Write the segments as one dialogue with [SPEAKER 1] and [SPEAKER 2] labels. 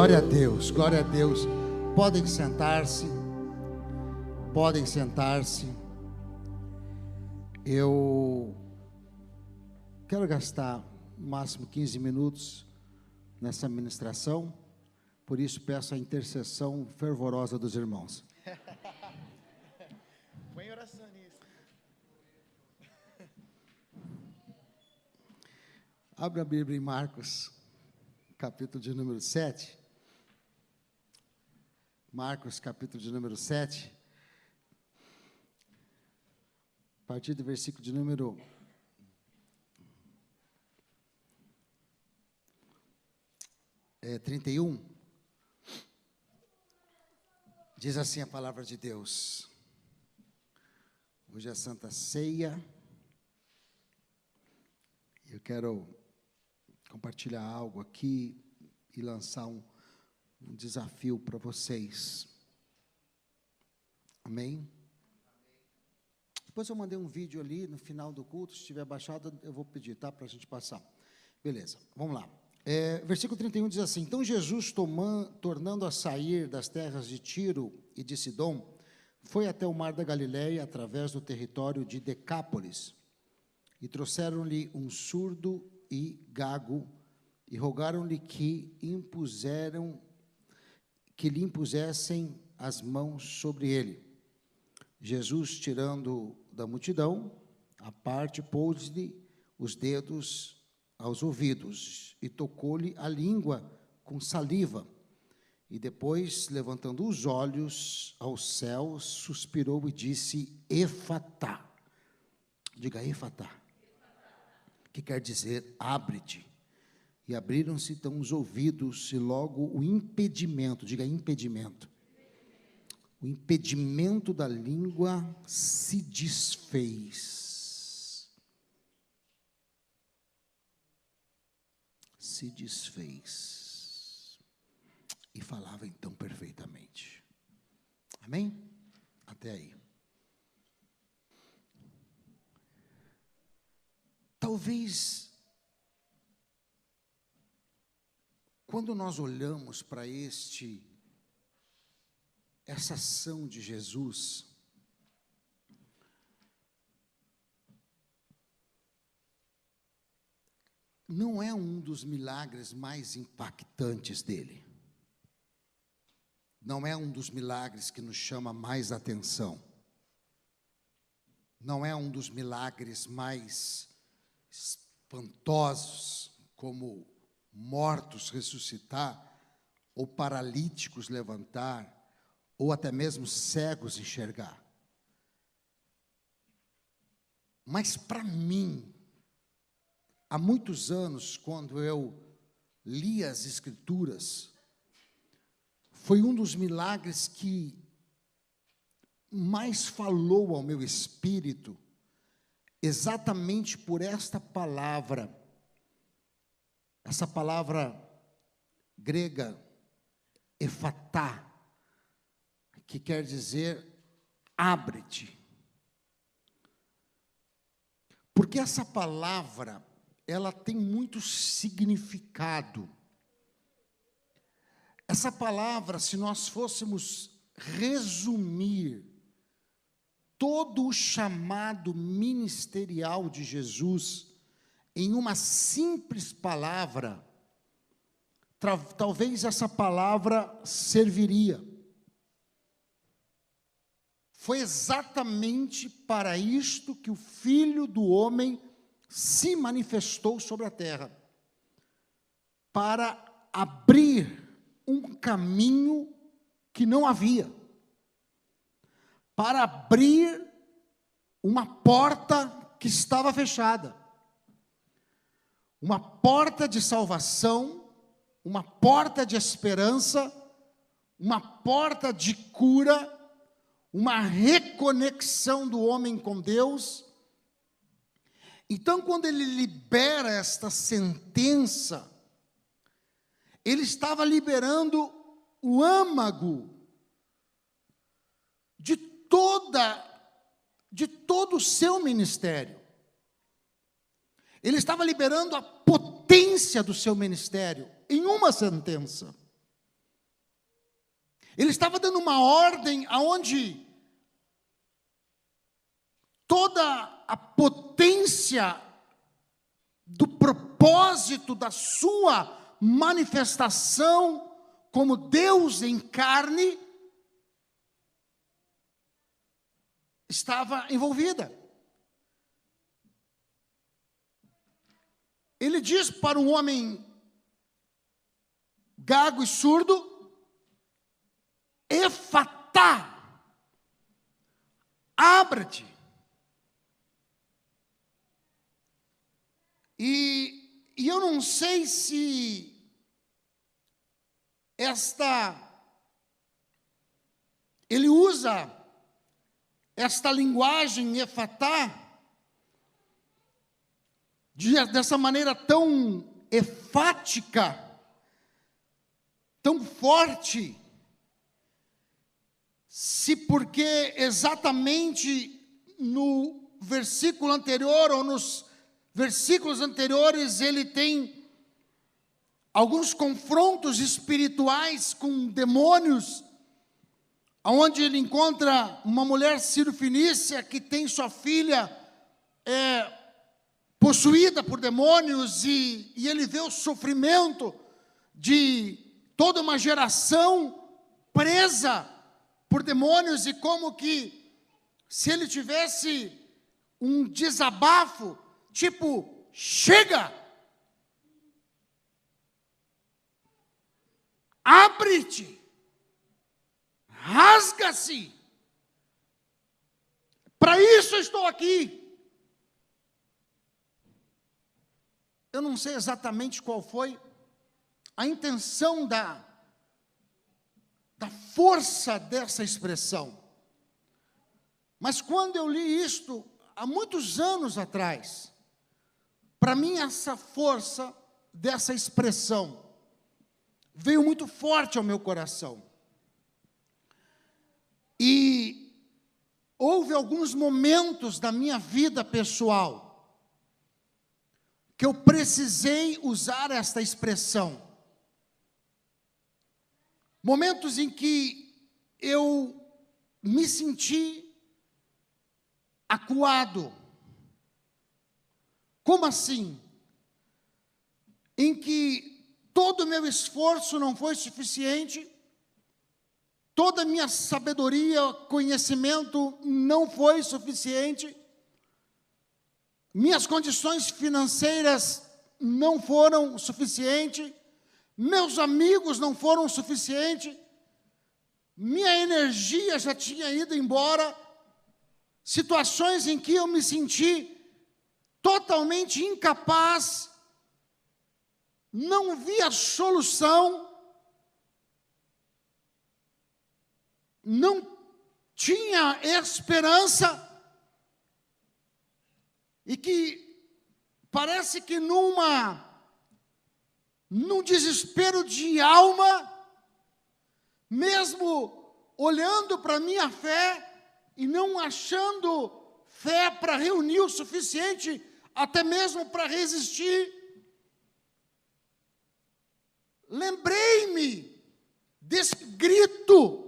[SPEAKER 1] Glória a Deus, glória a Deus. Podem sentar-se, podem sentar-se. Eu quero gastar no máximo 15 minutos nessa ministração, por isso peço a intercessão fervorosa dos irmãos.
[SPEAKER 2] Põe oração nisso.
[SPEAKER 1] Abra a Bíblia em Marcos, capítulo de número 7. Marcos, capítulo de número 7. A partir do versículo de número 31. Diz assim a palavra de Deus. Hoje é a Santa Ceia. Eu quero compartilhar algo aqui e lançar um desafio para vocês. Amém? Depois eu mandei um vídeo ali no final do culto, se estiver baixado eu vou pedir, tá? Para a gente passar. Beleza, vamos lá. Versículo 31 diz assim: Então Jesus, tornando a sair das terras de Tiro e de Sidom, foi até o mar da Galileia, através do território de Decápolis, e trouxeram-lhe um surdo e gago, e rogaram-lhe que lhe impusessem as mãos sobre ele. Jesus, tirando da multidão, à parte, pôs-lhe os dedos aos ouvidos, e tocou-lhe a língua com saliva, e depois, levantando os olhos ao céu, suspirou e disse: Efatá. Diga, Efatá. Que quer dizer, abre-te. E abriram-se então os ouvidos, e logo o impedimento, diga impedimento. O impedimento da língua se desfez. Se desfez. E falava então perfeitamente. Amém? Até aí. Talvez, quando nós olhamos para essa ação de Jesus, não é um dos milagres mais impactantes dele. Não é um dos milagres que nos chama mais atenção. Não é um dos milagres mais espantosos, como mortos ressuscitar, ou paralíticos levantar, ou até mesmo cegos enxergar. Mas para mim, há muitos anos, quando eu li as Escrituras, foi um dos milagres que mais falou ao meu espírito, exatamente por esta palavra, essa palavra grega, efatá, que quer dizer abre-te. Porque essa palavra, ela tem muito significado. Essa palavra, se nós fôssemos resumir todo o chamado ministerial de Jesus em uma simples palavra, talvez essa palavra serviria. Foi exatamente para isto que o Filho do Homem se manifestou sobre a terra, para abrir um caminho que não havia, para abrir uma porta que estava fechada, uma porta de salvação, uma porta de esperança, uma porta de cura, uma reconexão do homem com Deus. Então, quando ele libera esta sentença, ele estava liberando o âmago de todo o seu ministério. Ele estava liberando a potência do seu ministério em uma sentença. Ele estava dando uma ordem aonde toda a potência do propósito da sua manifestação como Deus em carne estava envolvida. Ele diz para um homem gago e surdo: Efatá, abre-te. E eu não sei se ele usa esta linguagem efatá dessa maneira tão enfática, tão forte, se porque exatamente no versículo anterior ou nos versículos anteriores ele tem alguns confrontos espirituais com demônios, onde ele encontra uma mulher sírio-fenícia que tem sua filha possuída por demônios, e ele vê o sofrimento de toda uma geração presa por demônios, e como que se ele tivesse um desabafo, tipo, chega, abre-te, rasga-se, para isso eu estou aqui. Eu não sei exatamente qual foi a intenção da força dessa expressão, mas quando eu li isto, há muitos anos atrás, para mim essa força dessa expressão veio muito forte ao meu coração. E houve alguns momentos da minha vida pessoal que eu precisei usar esta expressão. Momentos em que eu me senti acuado. Como assim? Em que todo o meu esforço não foi suficiente, toda a minha sabedoria, conhecimento não foi suficiente, minhas condições financeiras não foram suficientes, meus amigos não foram suficientes, minha energia já tinha ido embora, situações em que eu me senti totalmente incapaz, não via solução, não tinha esperança, e que parece que num desespero de alma, mesmo olhando para a minha fé e não achando fé para reunir o suficiente, até mesmo para resistir, lembrei-me desse grito,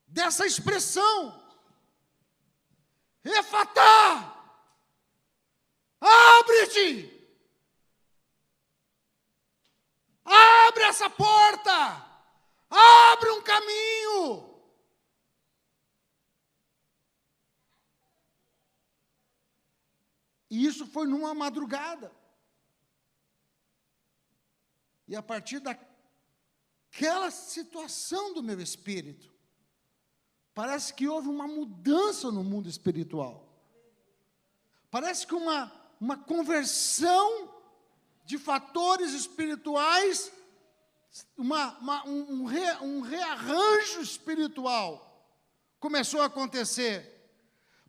[SPEAKER 1] dessa expressão: Efatá, abre-te, abre essa porta, abre um caminho. E isso foi numa madrugada. E a partir daquela situação do meu espírito, parece que houve uma mudança no mundo espiritual. Parece que uma conversão de fatores espirituais, um rearranjo espiritual começou a acontecer.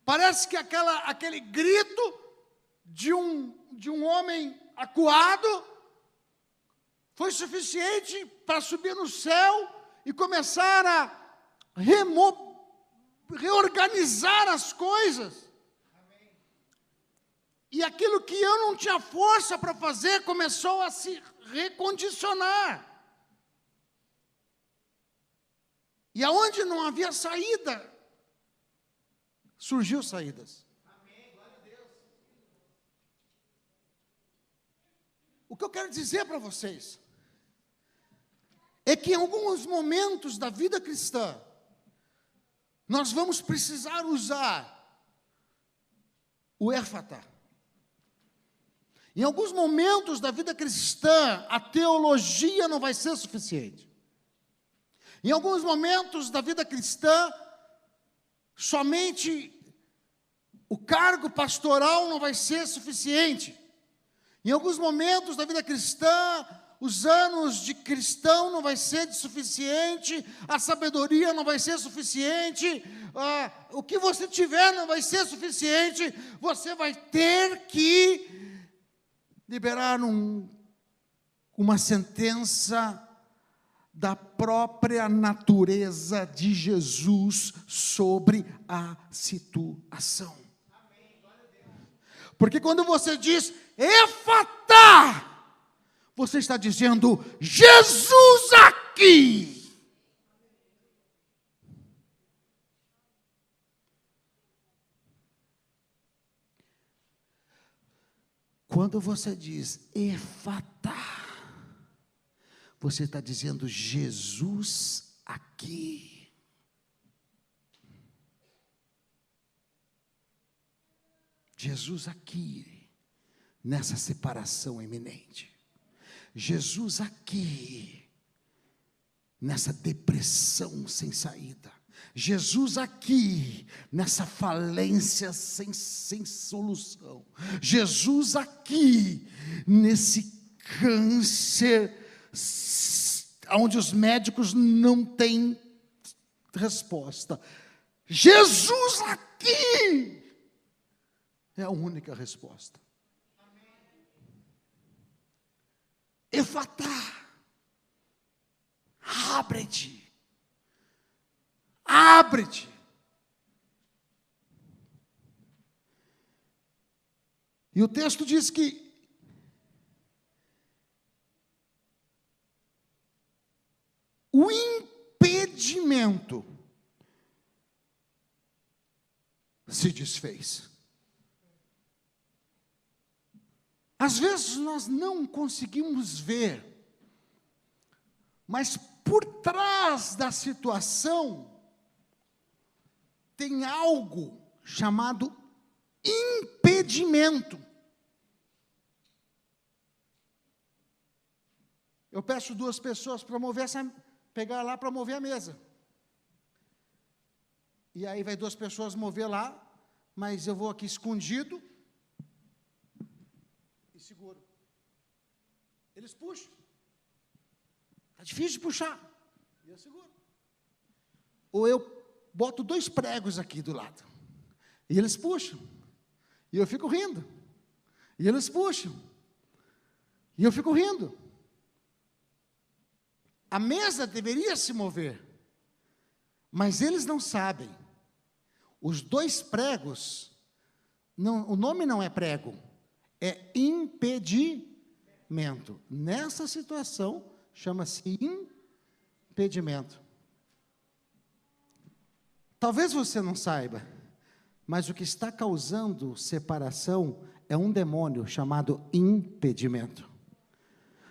[SPEAKER 1] Parece que aquele grito de um homem acuado foi suficiente para subir no céu e começar a reorganizar as coisas. E aquilo que eu não tinha força para fazer começou a se recondicionar. E aonde não havia saída, surgiu saídas.
[SPEAKER 2] Amém, glória a Deus.
[SPEAKER 1] O que eu quero dizer para vocês é que em alguns momentos da vida cristã, nós vamos precisar usar o éfata. Em alguns momentos da vida cristã, a teologia não vai ser suficiente. Em alguns momentos da vida cristã, somente o cargo pastoral não vai ser suficiente. Em alguns momentos da vida cristã, os anos de cristão não vai ser suficiente, a sabedoria não vai ser suficiente, o que você tiver não vai ser suficiente, você vai ter que liberar uma sentença da própria natureza de Jesus sobre a situação. Porque quando você diz Efatá, você está dizendo Jesus aqui. Quando você diz Efatá, você está dizendo Jesus aqui. Jesus aqui, nessa separação iminente. Jesus aqui, nessa depressão sem saída. Jesus aqui, nessa falência sem solução. Jesus aqui, nesse câncer onde os médicos não têm resposta. Jesus aqui é a única resposta. Efatá, abre-te, abre-te. E o texto diz que o impedimento se desfez. Às vezes nós não conseguimos ver, mas por trás da situação tem algo chamado impedimento. Eu peço 2 pessoas para pegar lá para mover a mesa. E aí vai 2 pessoas mover lá, mas eu vou aqui escondido e seguro. Eles puxam. Está difícil de puxar. E eu seguro. Ou eu boto 2 pregos aqui do lado. E eles puxam. E eu fico rindo. E eles puxam. E eu fico rindo. A mesa deveria se mover. Mas eles não sabem. Os 2 pregos, o nome não é prego, é impedimento. Nessa situação, chama-se impedimento. Talvez você não saiba, mas o que está causando separação é um demônio chamado impedimento.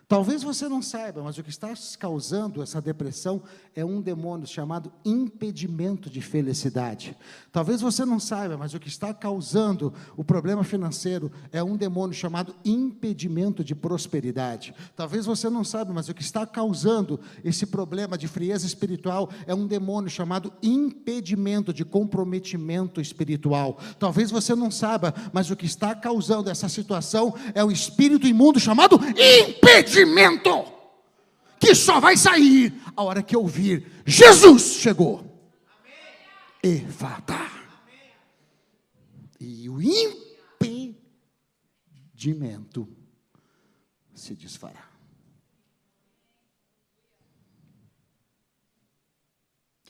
[SPEAKER 1] Talvez você não saiba, mas o que está causando essa depressão é um demônio chamado impedimento de felicidade. Talvez você não saiba, mas o que está causando o problema financeiro é um demônio chamado impedimento de prosperidade. Talvez você não saiba, mas o que está causando esse problema de frieza espiritual é um demônio chamado impedimento de comprometimento espiritual. Talvez você não saiba, mas o que está causando essa situação é o espírito imundo chamado impedimento, que só vai sair a hora que ouvir Jesus chegou. Efatá. E o impedimento se desfará.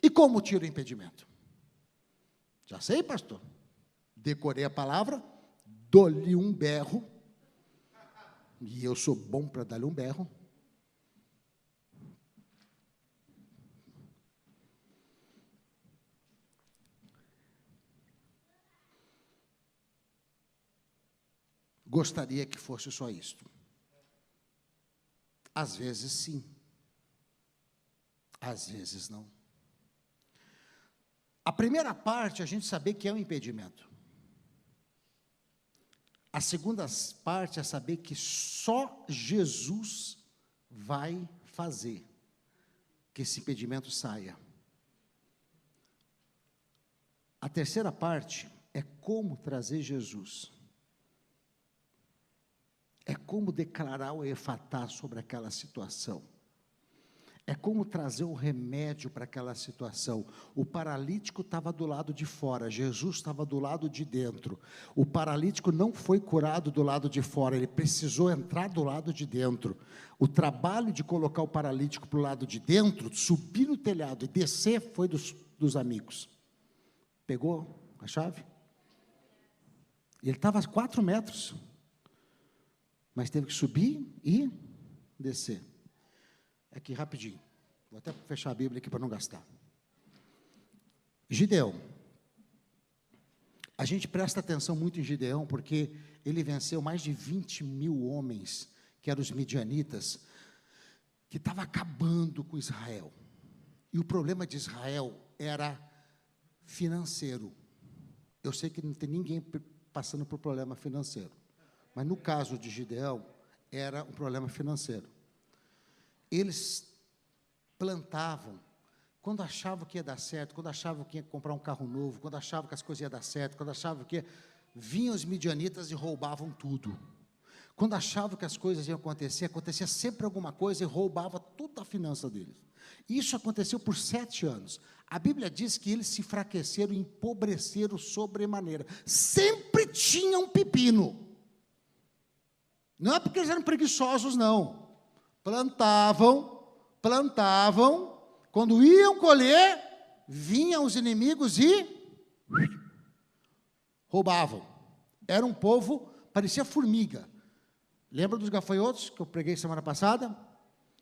[SPEAKER 1] E como tira o impedimento? Já sei, pastor. Decorei a palavra, dou-lhe um berro. E eu sou bom para dar-lhe um berro. gostaria que fosse só isto. Às vezes sim, às vezes não. A primeira parte, a gente saber que é um impedimento. A segunda parte é saber que só Jesus vai fazer que esse impedimento saia. A terceira parte é como trazer Jesus. É como declarar o efatá sobre aquela situação. É como trazer o remédio para aquela situação. O paralítico estava do lado de fora, Jesus estava do lado de dentro. O paralítico não foi curado do lado de fora, ele precisou entrar do lado de dentro. O trabalho de colocar o paralítico para o lado de dentro, subir no telhado e descer, foi dos amigos. Pegou a chave? Ele estava a 4 metros, mas teve que subir e descer. Aqui, rapidinho. Vou até fechar a Bíblia aqui para não gastar. Gideão. A gente presta atenção muito em Gideão, porque ele venceu mais de 20 mil homens, que eram os midianitas, que estavam acabando com Israel. E o problema de Israel era financeiro. Eu sei que não tem ninguém passando por problema financeiro, mas no caso de Gideão, era um problema financeiro. Eles plantavam, quando achavam que ia dar certo, quando achavam que ia comprar um carro novo, quando achavam que as coisas iam dar certo, quando achavam que vinham os midianitas e roubavam tudo. Quando achavam que as coisas iam acontecer, acontecia sempre alguma coisa e roubava toda a finança deles. Isso aconteceu por 7 anos. A Bíblia diz que eles se enfraqueceram e empobreceram sobremaneira. Sempre tinha um pepino. Não é porque eles eram preguiçosos, não. Plantavam, quando iam colher, vinham os inimigos e roubavam. Era um povo, parecia formiga. Lembra dos gafanhotos que eu preguei semana passada?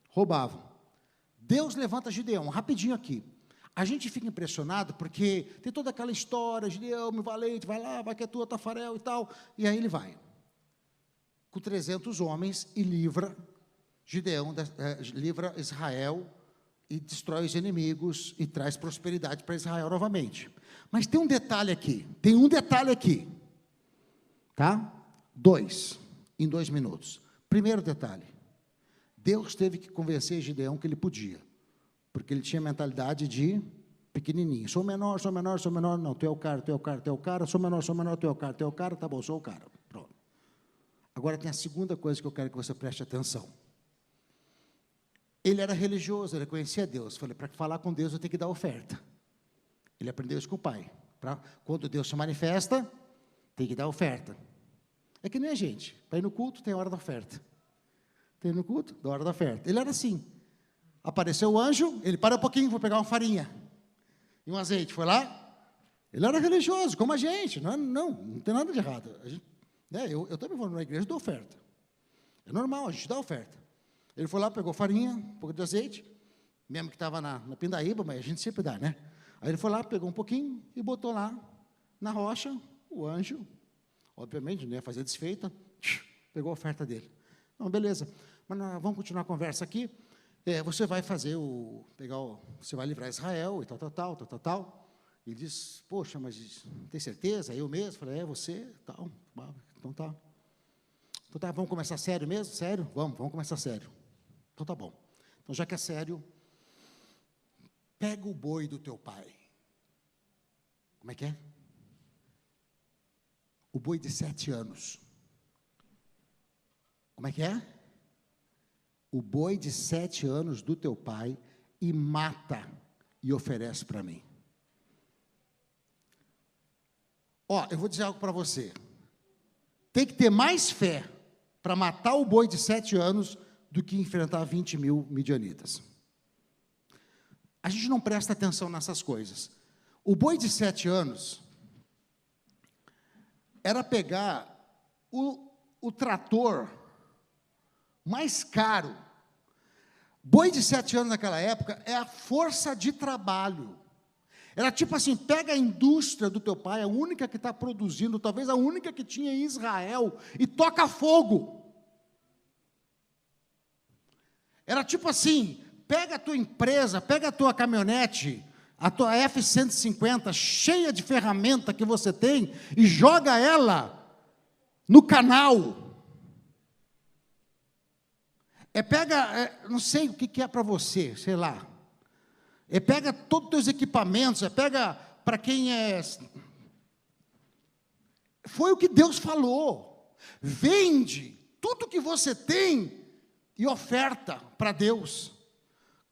[SPEAKER 1] Roubavam. Deus levanta Gideão, rapidinho aqui. A gente fica impressionado porque tem toda aquela história, Gideão, meu valente, vai lá, vai que é tua, Tafarel e tal. E aí ele vai, com 300 homens e livra Gideão, livra Israel e destrói os inimigos e traz prosperidade para Israel novamente. Mas tem um detalhe aqui, tá? 2, em 2 minutos. Primeiro detalhe, Deus teve que convencer Gideão que ele podia, porque ele tinha mentalidade de pequenininho. Sou menor, não, tu é o cara, sou menor, tu é o cara, tá bom, sou o cara. Pronto. Agora tem a segunda coisa que eu quero que você preste atenção. Ele era religioso, ele conhecia Deus. Falei, para falar com Deus eu tenho que dar oferta. Ele aprendeu isso com o pai. Quando Deus se manifesta, tem que dar oferta. É que nem a gente. Para ir no culto, tem hora da oferta. Tem no culto, da hora da oferta. Ele era assim. Apareceu o anjo, ele para um pouquinho, vou pegar uma farinha e um azeite. Foi lá. Ele era religioso, como a gente. Não tem nada de errado. Eu também vou na igreja e dou oferta. É normal, a gente dá oferta. Ele foi lá, pegou farinha, um pouco de azeite, mesmo que estava na pindaíba, mas a gente sempre dá, né? Aí ele foi lá, pegou um pouquinho e botou lá na rocha. O anjo, obviamente, não ia fazer desfeita, pegou a oferta dele. Não, beleza, mas nós vamos continuar a conversa aqui. Você vai fazer você vai livrar Israel e tal. Ele diz, poxa, mas tem certeza? Eu mesmo? Falei, você, tal. Então tá. Então tá, vamos começar sério mesmo? Sério? Vamos começar sério. Então tá bom. Então já que é sério, pega o boi do teu pai. Como é que é? O boi de 7 anos. Como é que é? O boi de 7 anos do teu pai e mata e oferece para mim. Eu vou dizer algo para você. Tem que ter mais fé para matar o boi de 7 anos do que enfrentar 20 mil midianitas. A gente não presta atenção nessas coisas. O boi de 7 anos era pegar o trator mais caro. Boi de 7 anos naquela época é a força de trabalho. Era tipo assim, pega a indústria do teu pai, a única que está produzindo, talvez a única que tinha em Israel, e toca fogo. Era tipo assim, pega a tua empresa, pega a tua caminhonete, a tua F-150, cheia de ferramenta que você tem, e joga ela no canal. Não sei o que é para você, sei lá. Pega todos os teus equipamentos, pega para quem é... Foi o que Deus falou. Vende tudo que você tem e oferta para Deus.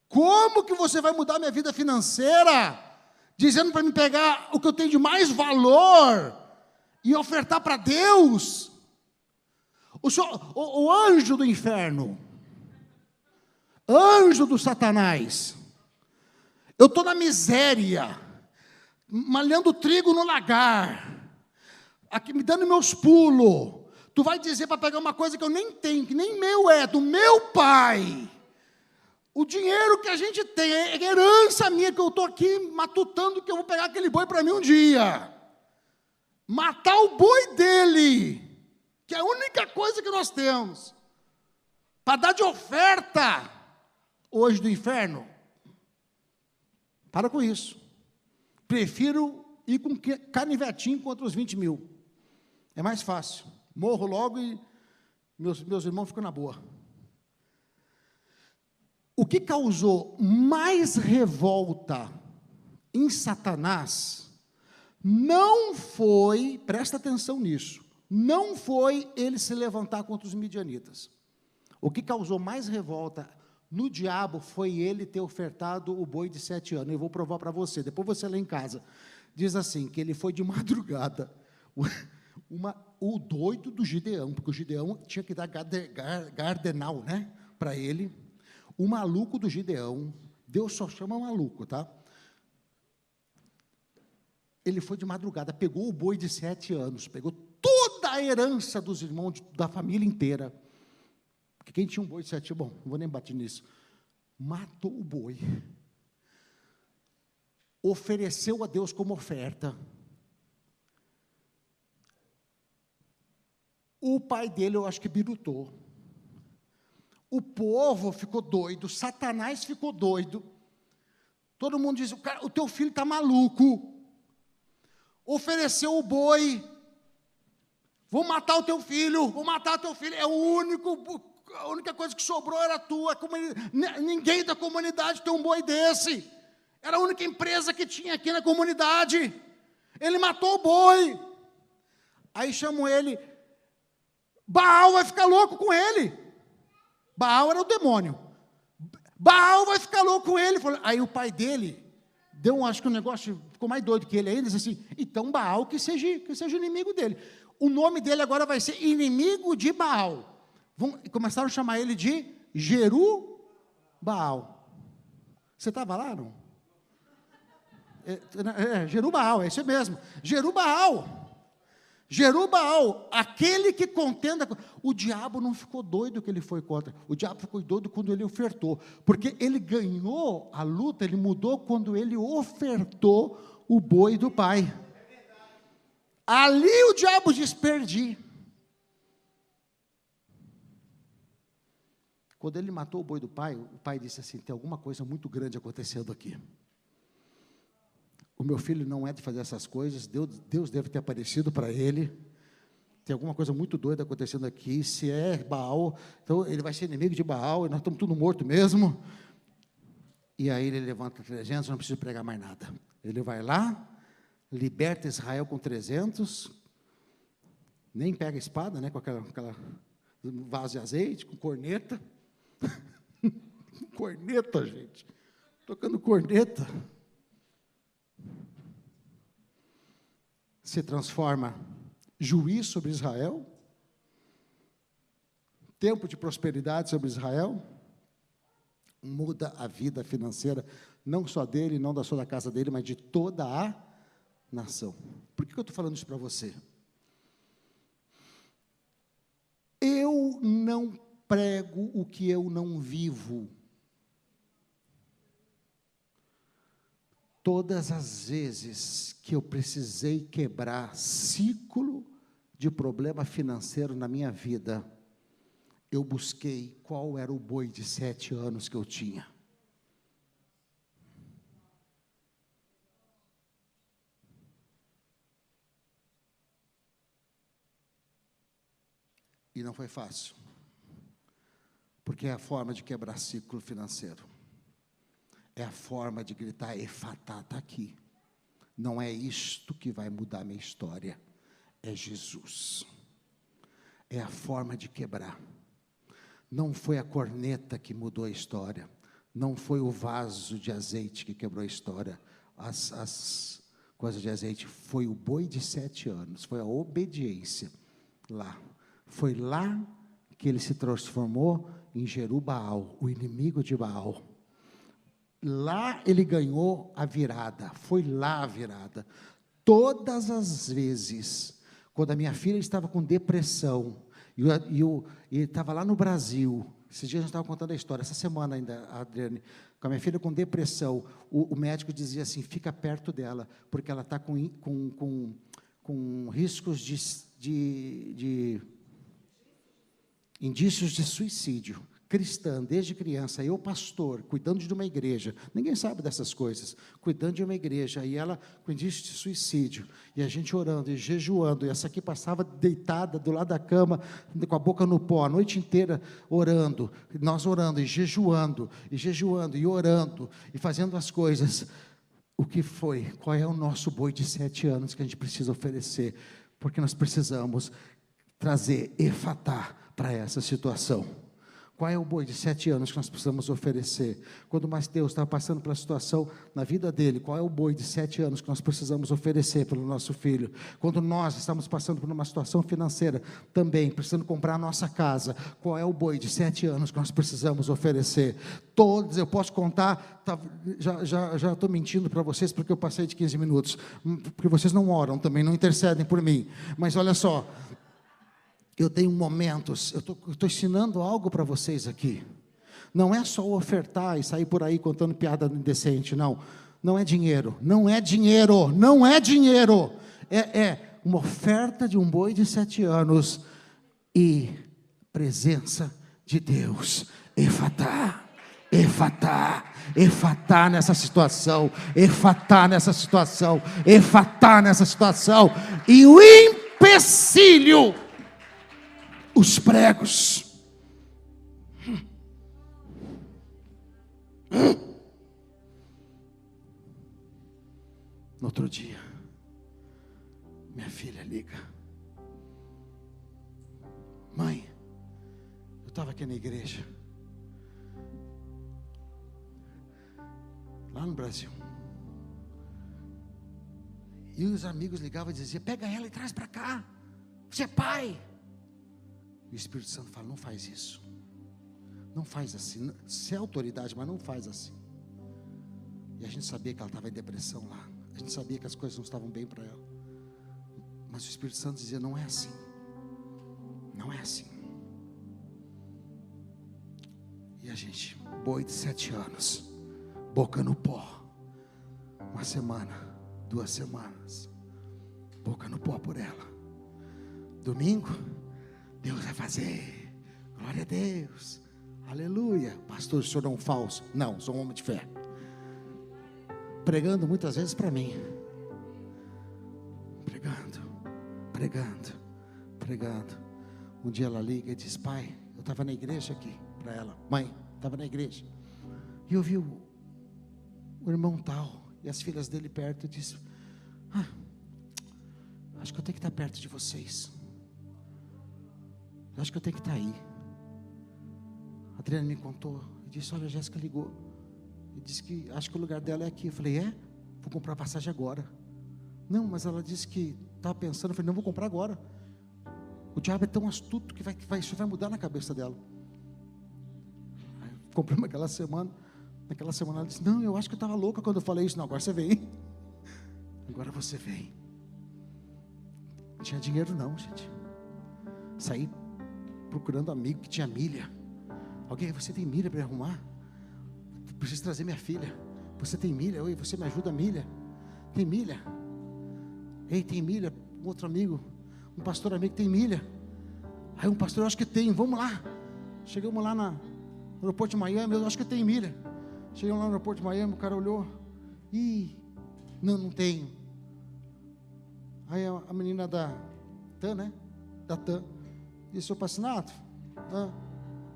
[SPEAKER 1] Como que você vai mudar minha vida financeira? Dizendo para me pegar o que eu tenho de mais valor e ofertar para Deus? O anjo do inferno, anjo do Satanás, eu estou na miséria, malhando trigo no lagar, aqui me dando meus pulos. Tu vai dizer para pegar uma coisa que eu nem tenho, que nem meu é, do meu pai. O dinheiro que a gente tem é herança minha, que eu estou aqui matutando que eu vou pegar aquele boi para mim um dia. Matar o boi dele, que é a única coisa que nós temos, para dar de oferta hoje do inferno. Para com isso. Prefiro ir com canivetinho contra os 20 mil. É mais fácil. Morro logo e meus irmãos ficam na boa. O que causou mais revolta em Satanás não foi, presta atenção nisso, não foi ele se levantar contra os midianitas. O que causou mais revolta no diabo foi ele ter ofertado o boi de 7 anos. Eu vou provar para você, depois você lê em casa. Diz assim, que ele foi de madrugada, o doido do Gideão, porque o Gideão tinha que dar gardenal, né, para ele. O maluco do Gideão, Deus só chama maluco, tá? Ele foi de madrugada, pegou o boi de 7 anos, pegou toda a herança dos irmãos da família inteira. Porque quem tinha um boi de 7 anos, bom, não vou nem bater nisso, matou o boi, ofereceu a Deus como oferta. O pai dele, eu acho que birutou. O povo ficou doido, Satanás ficou doido. Todo mundo diz, o teu filho está maluco. Ofereceu o boi. Vou matar o teu filho, vou matar o teu filho. É a única coisa que sobrou era tua. Ninguém da comunidade tem um boi desse. Era a única empresa que tinha aqui na comunidade. Ele matou o boi. Aí chamam ele. Baal vai ficar louco com ele. Baal era o demônio. Baal vai ficar louco com ele. Aí o pai dele deu, acho que um negócio, ficou mais doido que ele ainda, disse assim, então Baal que seja inimigo dele. O nome dele agora vai ser inimigo de Baal. Começaram a chamar ele de Jerubaal. Você estava lá, não? Jerubaal, é isso mesmo. Jerubaal, aquele que contenda. O diabo não ficou doido que ele foi contra. O diabo ficou doido quando ele ofertou. Porque ele ganhou a luta, ele mudou quando ele ofertou o boi do pai. Ali o diabo diz, perdi. Quando ele matou o boi do pai, o pai disse assim, tem alguma coisa muito grande acontecendo aqui. O meu filho não é de fazer essas coisas, Deus deve ter aparecido para ele, tem alguma coisa muito doida acontecendo aqui, se é Baal, então ele vai ser inimigo de Baal, e nós estamos tudo morto mesmo. E aí ele levanta 300, não precisa pregar mais nada. Ele vai lá, liberta Israel com 300, nem pega a espada, né, com aquela vaso de azeite, com corneta. Corneta, gente, tocando corneta. Se transforma juiz sobre Israel, tempo de prosperidade sobre Israel, muda a vida financeira, não só dele, não da sua casa dele, mas de toda a nação. Por que eu estou falando isso para você? Eu não prego o que eu não vivo. Todas as vezes que eu precisei quebrar ciclo de problema financeiro na minha vida, eu busquei qual era o boi de 7 anos que eu tinha. E não foi fácil, porque é a forma de quebrar ciclo financeiro. É a forma de gritar: Efatá está aqui. Não é isto que vai mudar minha história, é Jesus. É a forma de quebrar. Não foi a corneta que mudou a história, não foi o vaso de azeite que quebrou a história, as coisas de azeite, foi o boi de 7 anos, foi a obediência lá. Foi lá que ele se transformou em Jerubaal, o inimigo de Baal. Lá ele ganhou a virada, foi lá a virada. Todas as vezes, quando a minha filha estava com depressão, e ele estava lá no Brasil, esses dias a gente estava contando a história, essa semana ainda, a Adriane, com a minha filha com depressão, o médico dizia assim: fica perto dela, porque ela está com riscos de indícios de suicídio. Cristã, desde criança, eu pastor, cuidando de uma igreja, ninguém sabe dessas coisas, cuidando de uma igreja, e ela com indício de suicídio, e a gente orando e jejuando, e essa aqui passava deitada do lado da cama, com a boca no pó, a noite inteira orando, nós orando e jejuando, e orando, e fazendo as coisas. O que foi? Qual é o nosso boi de 7 anos que a gente precisa oferecer? Porque nós precisamos trazer Efatá para essa situação. Qual é o boi de 7 anos que nós precisamos oferecer? Quando o Mateus estava passando pela situação na vida dele, qual é o boi de 7 anos que nós precisamos oferecer pelo nosso filho? Quando nós estamos passando por uma situação financeira também, precisando comprar a nossa casa, qual é o boi de 7 anos que nós precisamos oferecer? Todos, eu posso contar, já estou mentindo para vocês, porque eu passei de 15 minutos, porque vocês não oram também, não intercedem por mim, mas olha só, eu tenho momentos, eu estou ensinando algo para vocês aqui. Não é só ofertar e sair por aí contando piada indecente, não. Não é dinheiro, não é dinheiro, não é dinheiro. É uma oferta de um boi de 7 anos e presença de Deus. Efatá, Efatá, Efatá nessa situação, Efatá nessa situação, Efatá nessa situação. E o empecilho, os pregos. No outro dia, minha filha liga: mãe, eu estava aqui na igreja, lá no Brasil, e os amigos ligavam e diziam: pega ela e traz para cá, você é pai. E o Espírito Santo fala: não faz isso, não faz assim, você é autoridade, mas não faz assim. E a gente sabia que ela estava em depressão lá, a gente sabia que as coisas não estavam bem para ela, mas o Espírito Santo dizia: não é assim, não é assim. E a gente, boi de 7 anos, boca no pó, 1 semana, 2 semanas, boca no pó por ela. Domingo, Deus vai fazer, glória a Deus, aleluia. Pastor, o senhor é um falso? Não, sou um homem de fé. Pregando muitas vezes para mim, pregando. Um dia ela liga e diz: pai, eu estava na igreja aqui, para ela, mãe, estava na igreja, e eu vi o irmão tal, e as filhas dele perto, e disse: acho que eu tenho que estar perto de vocês, acho que eu tenho que estar aí. A Adriana me contou e disse: olha, a Jéssica ligou e disse que acho que o lugar dela é aqui. Eu falei: é? Vou comprar passagem agora. Não, mas ela disse que estava pensando. Eu falei: não, vou comprar agora. O diabo é tão astuto que isso vai mudar na cabeça dela. Aí, compramos naquela semana ela disse: não, eu acho que eu estava louca quando eu falei isso. Não, agora você vem. Agora você vem. Não tinha dinheiro não, gente. Saí procurando amigo que tinha milha. Alguém: você tem milha para arrumar? Preciso trazer minha filha. Você tem milha? Oi, você me ajuda a milha? Tem milha? Ei, tem milha? Um outro amigo, um pastor amigo tem milha. Aí um pastor, eu acho que tem, vamos lá. Chegamos lá no aeroporto de Miami, eu acho que tem milha. Chegamos lá no aeroporto de Miami, o cara olhou. Ih, não tenho. Aí a menina da TAM, né? Da TAM, disse, seu Passinato,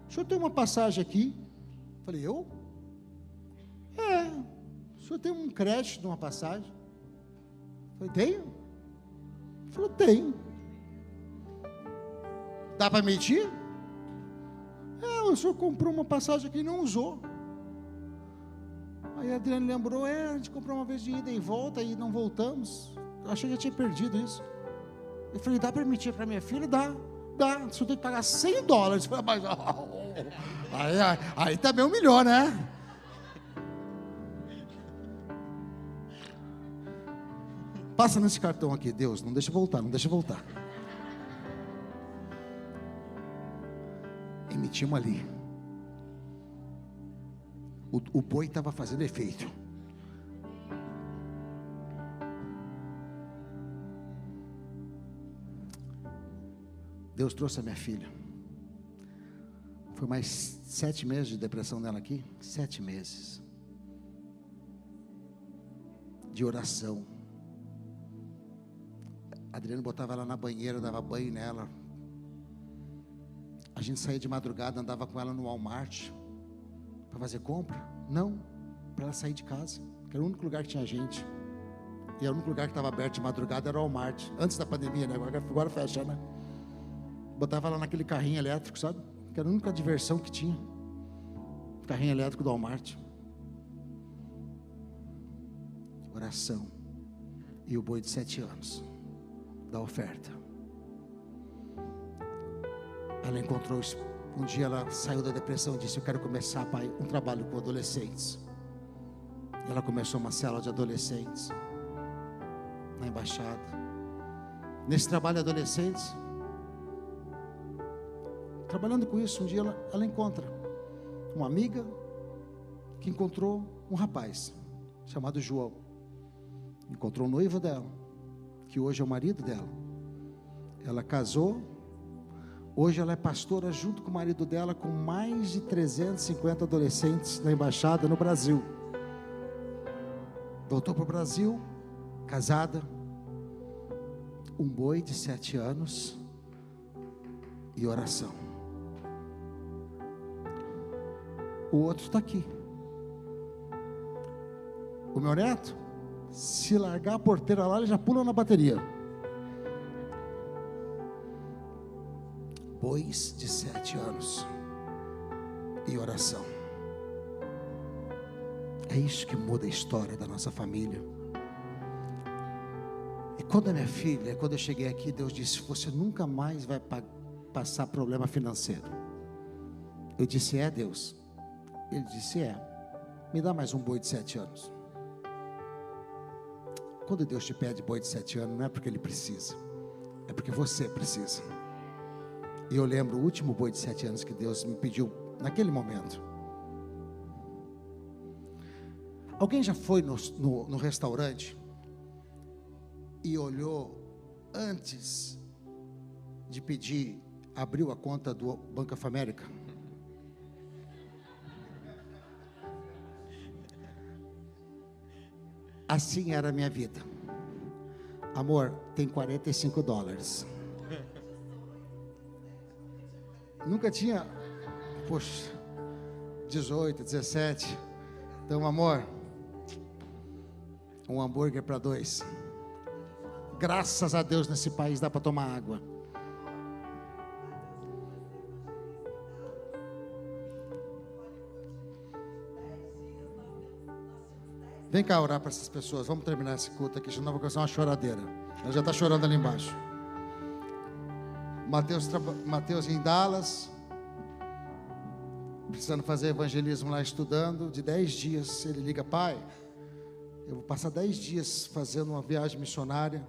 [SPEAKER 1] o senhor tem uma passagem aqui? Falei, eu? O senhor tem um crédito de uma passagem? Falei, tenho? Ele falou, tenho. Dá para emitir? O senhor comprou uma passagem aqui e não usou. Aí a Adriane lembrou, a gente comprou uma vez de ida e volta e não voltamos. Eu achei que eu tinha perdido isso. Eu falei, dá para emitir para minha filha? Dá. O senhor tem que pagar $100. Eu falei, mas, aí também humilhou, né? Passa nesse cartão aqui, Deus, não deixa voltar. Emitimos ali. O boi estava fazendo efeito. Deus trouxe a minha filha. Foi mais 7 meses de depressão dela aqui. 7 meses. De oração. Adriano botava ela na banheira, dava banho nela. A gente saía de madrugada, andava com ela no Walmart para fazer compra. Não, para ela sair de casa, que era o único lugar que tinha gente. E o único lugar que estava aberto de madrugada era o Walmart. Antes da pandemia, né? Agora fecha, né? Botava ela naquele carrinho elétrico, sabe? Que era a única diversão que tinha. Carrinho elétrico do Walmart. Oração. E o boi de 7 anos. Da oferta. Ela encontrou, um dia ela saiu da depressão e disse, eu quero começar, pai, um trabalho com adolescentes. E ela começou uma célula de adolescentes na embaixada. Nesse trabalho de adolescentes, trabalhando com isso, um dia ela encontra uma amiga que encontrou um rapaz chamado João. Encontrou o noivo dela, que hoje é o marido dela. Ela casou. Hoje ela é pastora junto com o marido dela, com mais de 350 adolescentes na embaixada no Brasil. Voltou para o Brasil, casada, um boi de 7 anos e oração. O outro está aqui. O meu neto, se largar a porteira lá, ele já pula na bateria. Bois de 7 anos e oração. É isso que muda a história da nossa família. E quando a minha filha, quando eu cheguei aqui, Deus disse, você nunca mais vai passar problema financeiro. Eu disse, Deus? Ele disse, me dá mais um boi de 7 anos. Quando Deus te pede boi de 7 anos, não é porque Ele precisa, é porque você precisa. E eu lembro o último boi de 7 anos que Deus me pediu naquele momento. Alguém já foi no restaurante e olhou antes de pedir, abriu a conta do Banco of America? Assim era a minha vida. Amor, tem $45. Nunca tinha, 18, 17. Então, amor, um hambúrguer para 2. Graças a Deus nesse país dá para tomar água. Vem cá orar para essas pessoas. Vamos terminar esse culto aqui, senão eu vou começar uma choradeira. Ela já está chorando ali embaixo. Mateus em Dallas, precisando fazer evangelismo lá, estudando. De 10 dias ele liga, pai, eu vou passar 10 dias fazendo uma viagem missionária.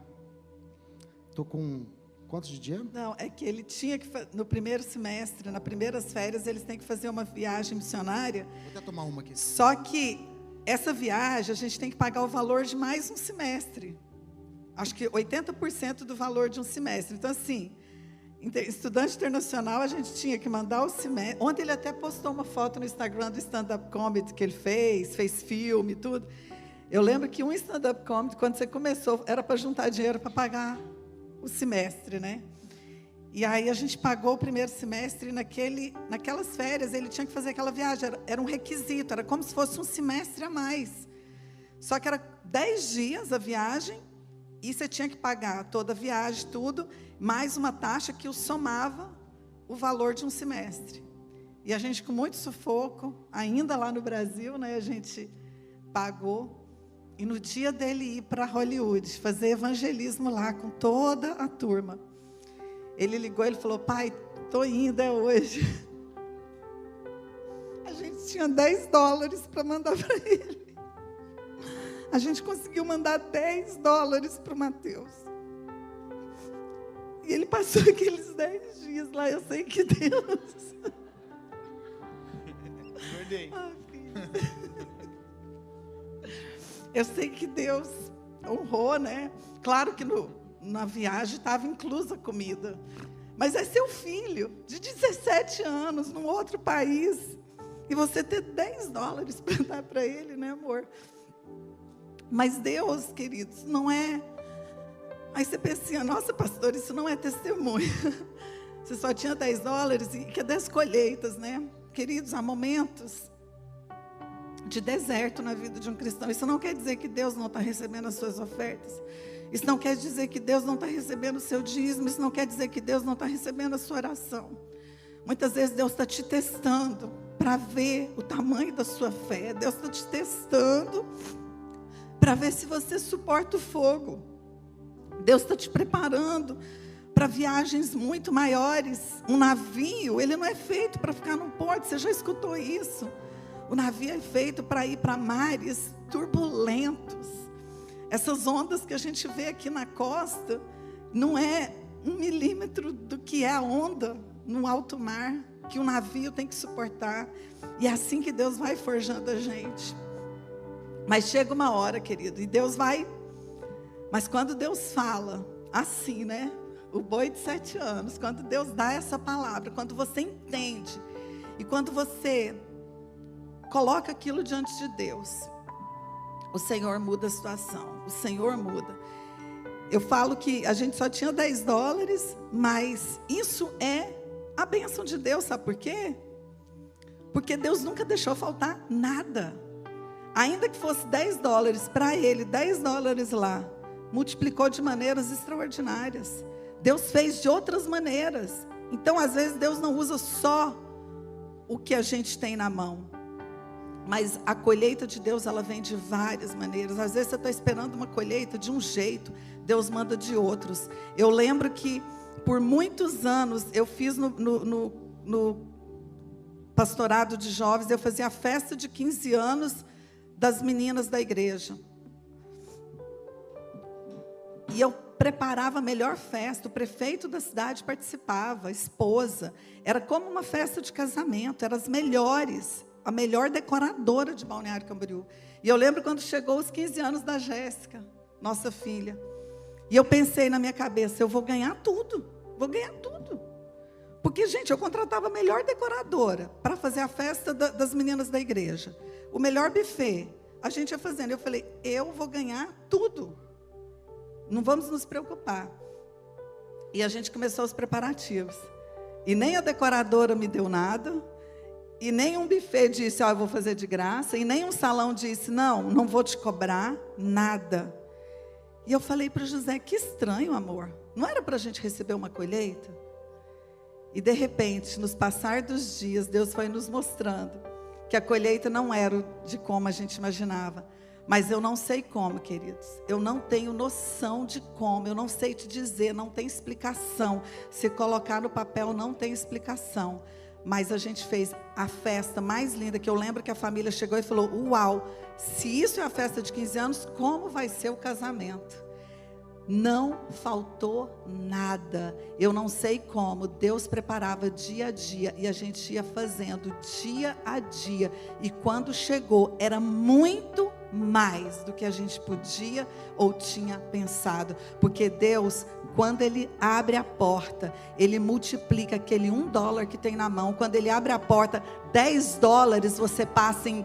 [SPEAKER 1] Estou com quantos de dinheiro?
[SPEAKER 2] Não, é que ele tinha que, no primeiro semestre, nas primeiras férias, eles têm que fazer uma viagem missionária.
[SPEAKER 1] Vou até tomar uma aqui.
[SPEAKER 2] Só que essa viagem, a gente tem que pagar o valor de mais um semestre. Acho que 80% do valor de um semestre. Então, assim, estudante internacional, a gente tinha que mandar o semestre. Ontem ele até postou uma foto no Instagram do stand-up comedy que ele fez filme e tudo. Eu lembro que um stand-up comedy, quando você começou, era para juntar dinheiro para pagar o semestre, né? E aí a gente pagou o primeiro semestre e naquelas férias ele tinha que fazer aquela viagem. Era um requisito, era como se fosse um semestre a mais. Só que era 10 dias a viagem e você tinha que pagar toda a viagem, tudo, mais uma taxa que o somava o valor de um semestre. E a gente, com muito sufoco, ainda lá no Brasil, né, a gente pagou. E no dia dele ir para Hollywood, fazer evangelismo lá com toda a turma, ele ligou, ele falou: pai, estou indo, é hoje. A gente tinha $10 para mandar para ele. A gente conseguiu mandar $10 para o Mateus. E ele passou aqueles 10 dias lá, eu sei que Deus... Ah, filho. Eu sei que Deus honrou, né? Claro que na viagem estava inclusa a comida. Mas é seu filho, de 17 anos, num outro país. E você ter $10 para dar para ele, né, amor? Mas Deus, queridos, não é... Aí você pensa assim, nossa, pastor, isso não é testemunho. Você só tinha $10 e que é das colheitas, né? Queridos, há momentos de deserto na vida de um cristão. Isso não quer dizer que Deus não está recebendo as suas ofertas. Isso não quer dizer que Deus não está recebendo o seu dízimo. Isso não quer dizer que Deus não está recebendo a sua oração. Muitas vezes Deus está te testando para ver o tamanho da sua fé. Deus está te testando para ver se você suporta o fogo. Deus está te preparando para viagens muito maiores. Um navio, ele não é feito para ficar num porto. Você já escutou isso? O navio é feito para ir para mares turbulentos. Essas ondas que a gente vê aqui na costa, não é 1 milímetro do que é a onda no alto mar, que o navio tem que suportar. E é assim que Deus vai forjando a gente. Mas chega uma hora, querido, e Deus vai... Mas quando Deus fala, assim, né? O boi de 7 anos, quando Deus dá essa palavra, quando você entende, e quando você coloca aquilo diante de Deus, o Senhor muda a situação, o Senhor muda. Eu falo que a gente só tinha $10, mas isso é a bênção de Deus, sabe por quê? Porque Deus nunca deixou faltar nada. Ainda que fosse $10 para ele, $10 lá, multiplicou de maneiras extraordinárias. Deus fez de outras maneiras. Então, às vezes, Deus não usa só o que a gente tem na mão. Mas a colheita de Deus, ela vem de várias maneiras. Às vezes você está esperando uma colheita de um jeito, Deus manda de outros. Eu lembro que por muitos anos eu fiz no pastorado de jovens, eu fazia a festa de 15 anos das meninas da igreja. E eu preparava a melhor festa, o prefeito da cidade participava, a esposa. Era como uma festa de casamento, eram as melhores, a melhor decoradora de Balneário Camboriú. E eu lembro quando chegou os 15 anos da Jéssica, nossa filha. E eu pensei na minha cabeça, eu vou ganhar tudo. Porque, gente, eu contratava a melhor decoradora para fazer a festa das meninas da igreja. O melhor buffet, a gente ia fazendo. Eu falei, eu vou ganhar tudo. Não vamos nos preocupar. E a gente começou os preparativos. E nem a decoradora me deu nada. E nem um buffet disse, eu vou fazer de graça. E nem um salão disse, não vou te cobrar nada. E eu falei para o José, que estranho, amor. Não era para a gente receber uma colheita? E de repente, nos passar dos dias, Deus foi nos mostrando que a colheita não era de como a gente imaginava. Mas eu não sei como, queridos. Eu não tenho noção de como. Eu não sei te dizer, não tem explicação. Se colocar no papel, não tem explicação. Mas a gente fez a festa mais linda, que eu lembro que a família chegou e falou, uau, se isso é a festa de 15 anos, como vai ser o casamento? Não faltou nada. Eu não sei como. Deus preparava dia a dia e a gente ia fazendo dia a dia. E quando chegou, era muito mais do que a gente podia ou tinha pensado. Porque Deus, quando Ele abre a porta, Ele multiplica aquele $1 que tem na mão. Quando Ele abre a porta, $10 você passa em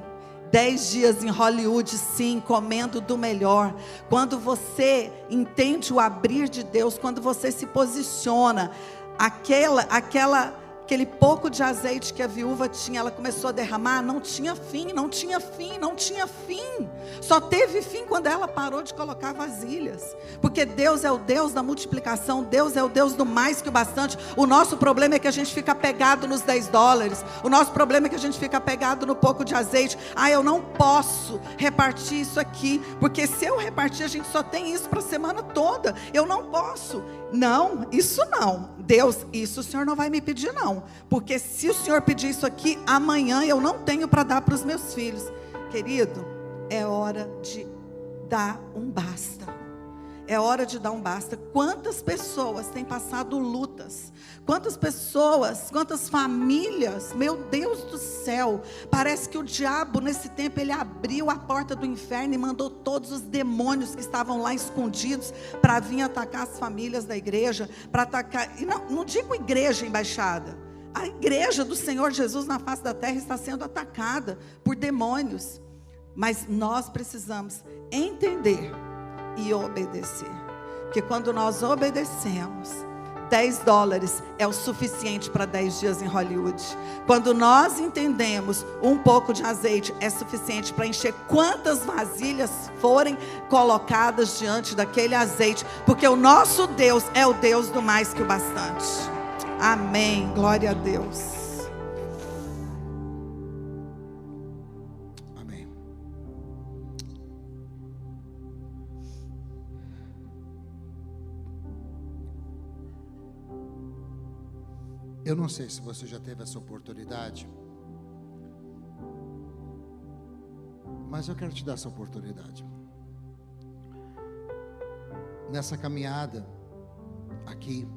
[SPEAKER 2] 10 dias em Hollywood, sim, comendo do melhor. Quando você entende o abrir de Deus, quando você se posiciona, aquele pouco de azeite que a viúva tinha, ela começou a derramar, não tinha fim, não tinha fim, não tinha fim. Só teve fim quando ela parou de colocar vasilhas. Porque Deus é o Deus da multiplicação, Deus é o Deus do mais que o bastante. O nosso problema é que a gente fica pegado nos $10. O nosso problema é que a gente fica pegado no pouco de azeite. Eu não posso repartir isso aqui, porque se eu repartir, a gente só tem isso para a semana toda. Eu não posso. Não, isso não. Deus, isso o Senhor não vai me pedir não. Porque se o Senhor pedir isso aqui, amanhã eu não tenho para dar para os meus filhos. Querido, é hora de dar um basta. É hora de dar um basta. Quantas pessoas têm passado lutas? Quantas pessoas, quantas famílias, meu Deus do céu, parece que o diabo nesse tempo ele abriu a porta do inferno e mandou todos os demônios que estavam lá escondidos para vir atacar as famílias da igreja, para atacar, e não digo igreja embaixada, a igreja do Senhor Jesus na face da terra está sendo atacada por demônios, mas nós precisamos entender e obedecer, porque quando nós obedecemos, $10 é o suficiente para 10 dias em Hollywood. Quando nós entendemos, um pouco de azeite é suficiente para encher quantas vasilhas forem colocadas diante daquele azeite, porque o nosso Deus é o Deus do mais que o bastante. Amém, glória a Deus.
[SPEAKER 1] Eu não sei se você já teve essa oportunidade, mas eu quero te dar essa oportunidade. Nessa caminhada aqui,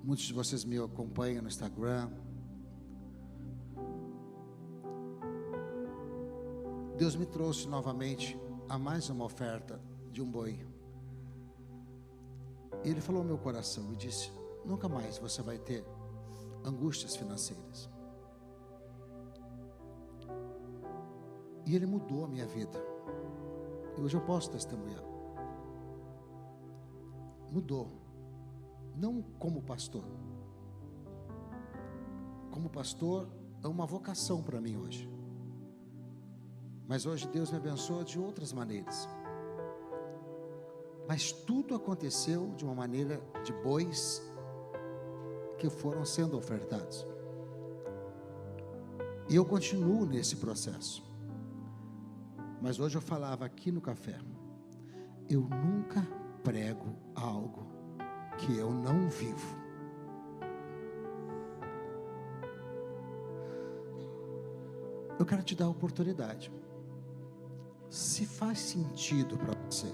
[SPEAKER 1] muitos de vocês me acompanham no Instagram. Deus me trouxe novamente a mais uma oferta de um boi. E Ele falou ao meu coração e disse: nunca mais você vai ter angústias financeiras. E Ele mudou a minha vida. E hoje eu posso testemunhar. Mudou. Não como pastor. Como pastor é uma vocação para mim hoje. Mas hoje Deus me abençoa de outras maneiras. Mas tudo aconteceu de uma maneira de bois que foram sendo ofertados. E eu continuo nesse processo. Mas hoje eu falava aqui no café, eu nunca prego algo que eu não vivo. Eu quero te dar a oportunidade. Se faz sentido para você,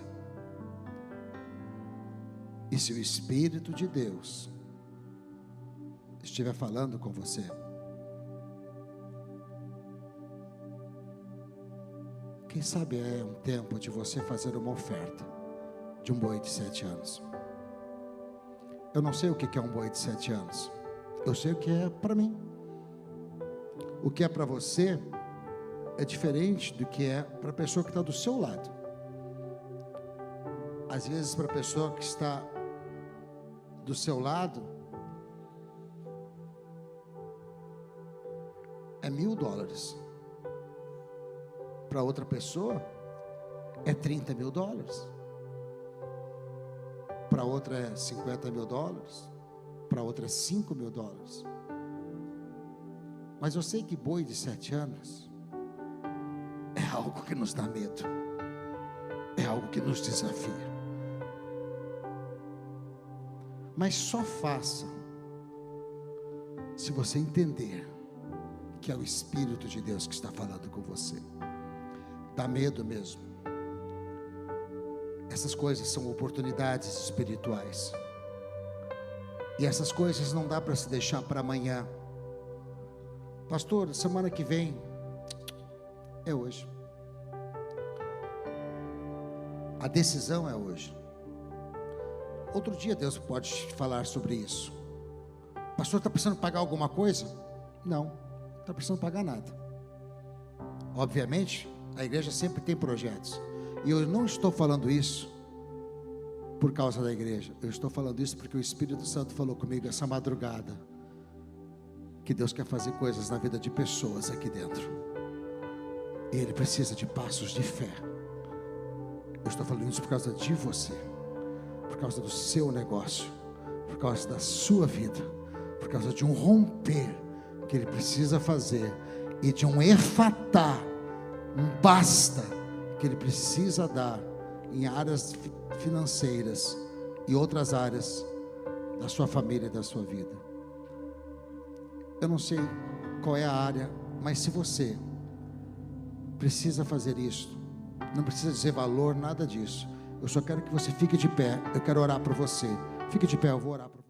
[SPEAKER 1] e se o Espírito de Deus estiver falando com você, quem sabe é um tempo de você fazer uma oferta de um boi de 7 anos. Eu não sei o que é um boi de 7 anos. Eu sei o que é para mim. O que é para você é diferente do que é para a pessoa que está do seu lado. Às vezes para a pessoa que está do seu lado é $1.000. Para outra pessoa é $30 mil. Para outra é $50 mil. Para outra é $5 mil. Mas eu sei que boi de 7 anos é algo que nos dá medo, é algo que nos desafia. Mas só faça se você entender que é o Espírito de Deus que está falando com você. Dá medo mesmo. Essas coisas são oportunidades espirituais. E essas coisas não dá para se deixar para amanhã. Pastor, semana que vem, é hoje. A decisão é hoje. Outro dia Deus pode falar sobre isso. Pastor, está precisando pagar alguma coisa? Não, não está precisando pagar nada. Obviamente, a igreja sempre tem projetos. E eu não estou falando isso por causa da igreja. Eu estou falando isso porque o Espírito Santo falou comigo essa madrugada, que Deus quer fazer coisas na vida de pessoas aqui dentro. E Ele precisa de passos de fé. Eu estou falando isso por causa de você, por causa do seu negócio, por causa da sua vida, por causa de um romper que Ele precisa fazer, e de um efatá, um basta que Ele precisa dar em áreas financeiras e outras áreas da sua família e da sua vida. Eu não sei qual é a área, mas se você precisa fazer isso, não precisa dizer valor, nada disso. Eu só quero que você fique de pé. Eu quero orar por você. Fique de pé, eu vou orar por você.